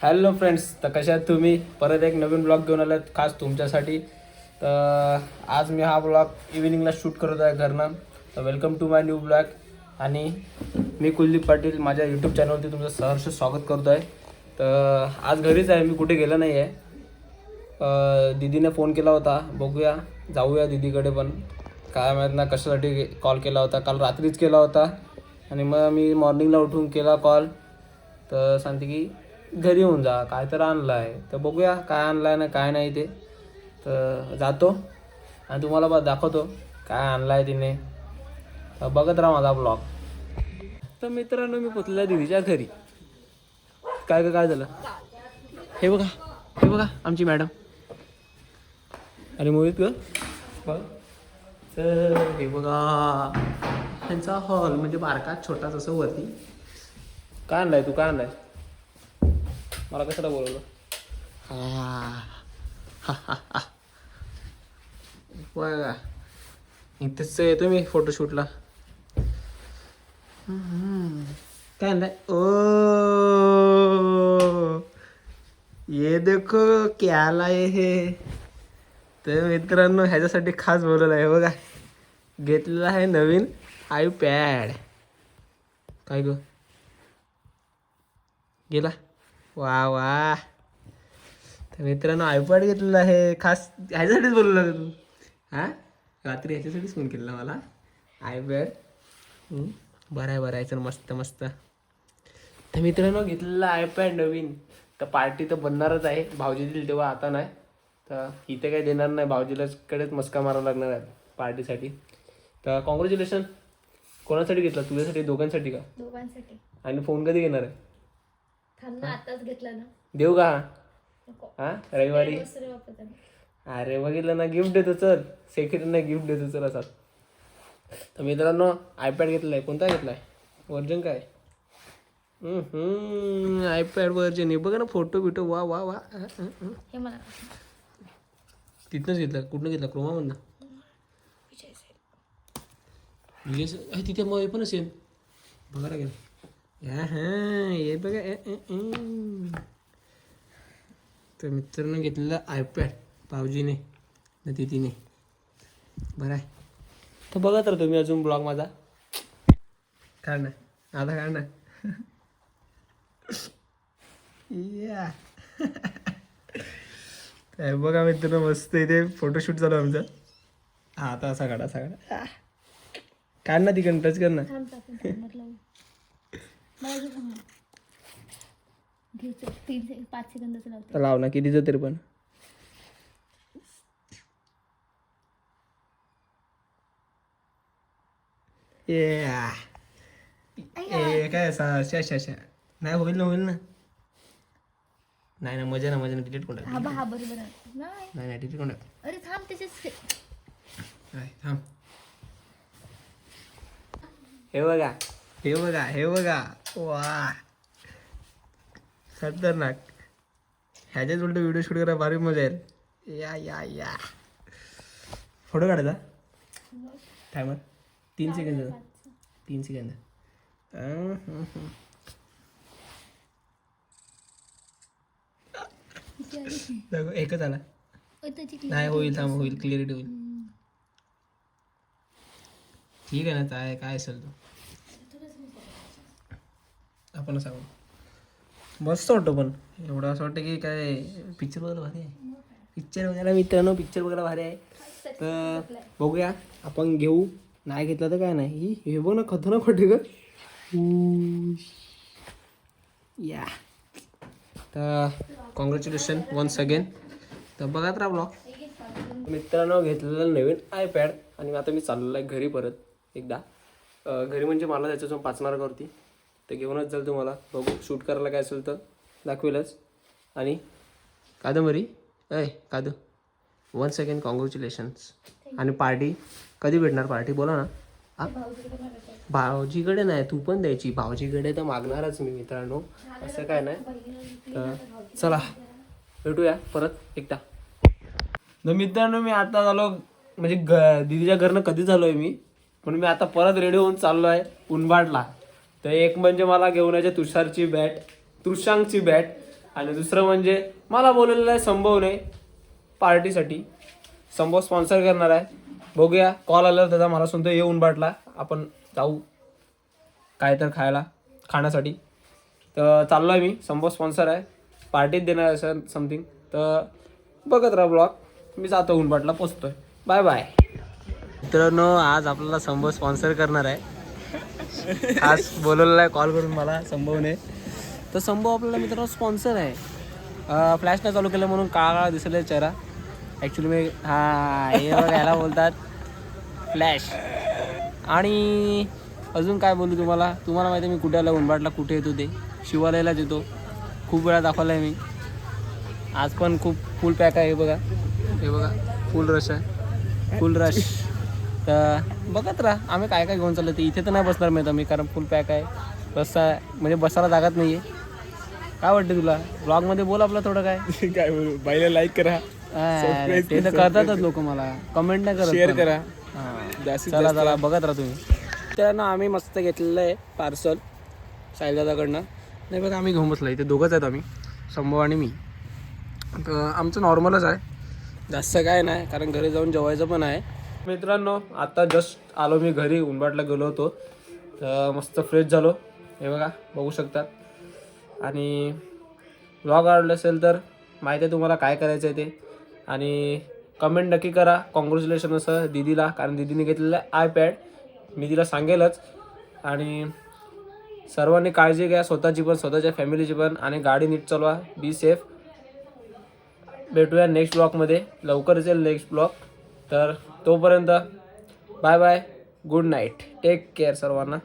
Hello friends, तर कशा आहात तुम्ही? परत एक नवीन ब्लॉग घेऊन आलात खास तुमच्यासाठी. तर आज मी हा ब्लॉग इव्हिनिंगला शूट करत आहे घरनं. तर welcome to my new blog. आणि मी कुलदीप पाटील माझ्या यूट्यूब चॅनलवरती तुमचं सहर्ष स्वागत करतो आहे. तर आज घरीच आहे, मी कुठे गेलो नाही आहे. दीदीने फोन केला होता, बघूया जाऊया दीदीकडे, पण काय माहीत ना कशासाठी कॉल केला होता. काल रात्रीच केला होता आणि मग मी मॉर्निंगला उठून केला कॉल. तर सांगते की घरी येऊन जा, काय तर आणलं आहे. तर बघूया काय आणलं आहे ना काय नाही ते. तर जातो आणि तुम्हाला दाखवतो काय आणलं आहे तिने. तर बघत राहा माझा ब्लॉग. तर मित्रांनो, मी पोचलेला दीदीच्या घरी. काय झालं हे बघा, हे बघा आमची मॅडम. अरे मोहित ग बघ. तर हे बघा त्यांचा हॉल, म्हणजे बारका छोटाच असं वरती. काय आणलाय तू, काय आणलाय? मला कशाला बोलवलं? बघा इथेच येतो मी फोटोशूटला. काय आणलंय? ओ ये देखो क्या लाये हे. तर मित्रांनो, ह्याच्यासाठी खास बोलवलं आहे. बघा घेतलेला आहे नवीन आयपॅड. काय ग गेला? वा वा. तर मित्रांनो, आयपॅड घेतलेला आहे खास ह्याच्यासाठीच बोलवलं तू. हां, रात्री ह्याच्यासाठीच फोन केलेला मला. आयपॅड बरं आहे, बरं आहे. चल मस्त मस्त. तर मित्रांनो, घेतलेला आयपॅड नवीन. तर पार्टी तर बनणारच आहे. भाऊजी दिली तेव्हा, आता नाही. तर इथे काही देणार नाही, भाऊजीलाकडेच मस्का मारावं लागणार आहे पार्टीसाठी. तर कॉंग्रॅच्युलेशन. कोणासाठी घेतला? तुझ्यासाठी, दोघांसाठी का? दोघांसाठी. आणि फोन कधी घेणार आहे? थांब ना, आताच घेतला ना. देऊ का? नको. हां, रविवारी. दुसरे वापरत आहे. अरे बघितलं ना, गिफ्ट देतो. चल सेकंड नाही, गिफ्ट देतो. चल असा. तर मित्रांनो, आयपॅड घेतला आहे. कोणता घेतला आहे? वर्जन काय? आयपॅड वर्जन आहे बघा ना, फोटो बिटो वा वा वा. हे मला तिथनंच घेतला? कुठनं घेतला? क्रोमामधनं? विजय सेल. विजय तिथे मग हे पण असेल बघा लागेल. हां हे बघा. तर मित्रांनो, घेतलेला आयपॅड भाऊजीने ना तिने. बरं आहे. तर बघा तर तुम्ही अजून ब्लॉग माझा काढ ना, आता काढ ना. या तर बघा मित्रांनो, मस्त इथे फोटोशूट चालू आमचा. हा, आता असा काढा, असा काढा. काढ ना, तिकडून टच कर ना. थांब टाकून टाकणार लावून. मला जो थांब. घ्यायचं 5 सेकंदाचं लावतो. तर लाव ना, कितीचं तरी पण. काय असा नाही होईल ना, होईल ना. नाही ना, मजा ना, मजा ना. डिलीट कोण हा बरोबर नाही. नाही नाही, डिलीट कोण अरे थांब, त्याच्यात थांब. हे बघा, हे बघा, हे बघा. वा खतरनाक. ह्याच्याच उलट व्हिडिओ शूट करायला भारी मजा येईल. या या या. फोटो काढायचा टायमर 3 सेकंद. 3 सेकंद. एकच आला. नाही होईल, थांब, होईल. क्लिअरिटी होईल. ठीक आहे ना, काय असेल तो आपण सांगू. मस्त वाटतो, पण एवढं असं वाटतं की काय पिक्चर वगैरे भारी आहे. पिक्चर वगैरे मित्रांनो, पिक्चर वगैरे भारी आहे. तर बघूया आपण घेऊ. नाही घेतलं तर काय नाही. हे बघ ना, खतरनाक वाटते का. या. तर कॉंग्रॅच्युलेशन वन्स अगेन. तर बघत राहा ब्लॉग. मित्रांनो, घेतलेलं नवीन आयपॅड. आणि आता मी चाललेलो आहे घरी परत एकदा. घरी म्हणजे मला त्याच्यातून 5 मार्कावरती. तर घेऊनच जाईल तुम्हाला. बघू शूट करायला काय असेल तर दाखवेलच. आणि कादंबरी कादू वन्स अगेन कॉंग्रॅच्युलेशन्स. आणि पार्टी कधी भेटणार? पार्टी बोला ना. भाऊजीकडे नाही, तू पण द्यायची. भाऊजीकडे तर मागणारच मी मित्रांनो, असं काय नाही. तर चला भेटूया परत एकदा. तर मित्रांनो, मी आता झालो म्हणजे दीदीच्या घरनं कधी झालो आहे मी, पण मी आता परत रेडी होऊन चाललो आहे उनबाडला. तर एक म्हणजे मला घेऊन यायचे तुषांगची बॅट आणि दुसरं म्हणजे मला बोलवलेलं आहे संभवने पार्टीसाठी. संभव स्पॉन्सर करणार आहे. बघूया, कॉल आला त्याचा मला सुद्धा येऊन बाटला आपण जाऊ काय तर खाण्यासाठी. तर चाललो आहे मी. संभव स्पॉन्सर आहे, पार्टीत देणार आहे सर समथिंग. तर बघत राहा ब्लॉग. मी जातो उनबाटला पोचतोय. बाय बाय मित्रांनो. आज आपल्याला संभव स्पॉन्सर करणार आहे. आज बोलवलेला आहे कॉल करून मला संभवने. तर संभव आपल्याला मित्रांनो स्पॉन्सर आहे. फ्लॅश नाही चालू केलं म्हणून काळा दिसले चेहरा. ॲक्च्युली मी हे बघा याला बोलतात फ्लॅश. आणि अजून काय बोलू तुम्हाला माहिती आहे मी कुठे आला उनबाटला कुठे येतो ते शिवालयालाच येतो. खूप वेळा दाखवला आहे मी. आज पण खूप फुल पॅक आहे. हे बघा फुल रश आहे, फुल रश. तर बघत राहा आम्ही काय काय घेऊन चाललो. ते इथे तर नाही बसणार मी कारण फुल पॅक आहे. म्हणजे बसायला जागाच नाही आहे. काय वाटतं तुला? ब्लॉगमध्ये बोल आपलं थोडं काय काय बोलू, बाईला लाईक करा, ते तर करतातच लोक. मला कमेंट नाही करत, शेअर करा. चला बघत राहा तुम्ही. त्यानं आम्ही मस्त घेतलेलं आहे पार्सल साईलदादाकडनं. नाही बघा आम्ही घेऊन बसलो. इथे दोघंच आहेत आम्ही, संभव आणि मी. तर आमचं नॉर्मलच आहे, जास्त काय नाही कारण घरी जाऊन जेवायचं पण आहे. मित्रांनो आता जस्ट आलो मी घरी. उनबाटला गेलो होतो तर मस्त फ्रेश झालो. हे बघा बघू शकतात. आणि व्लॉग आवडला असेल तर माहिती आहे तुम्हाला काय करायचं आहे ते. आणि कमेंट नक्की करा कॉंग्रॅच्युलेशन असं दीदीला, कारण दीदीने घेतलेलं आहे आयपॅड. मी तिला सांगेलच. आणि सर्वांनी काळजी घ्या स्वतःची पण स्वतःच्या फॅमिलीची पण. आणि गाडी नीट चालवा. Be safe. भेटूया नेक्स्ट ब्लॉगमध्ये. लवकरच येईल नेक्स्ट ब्लॉग. तर तोपर्यंत bye bye, good night, take care सर्वांना.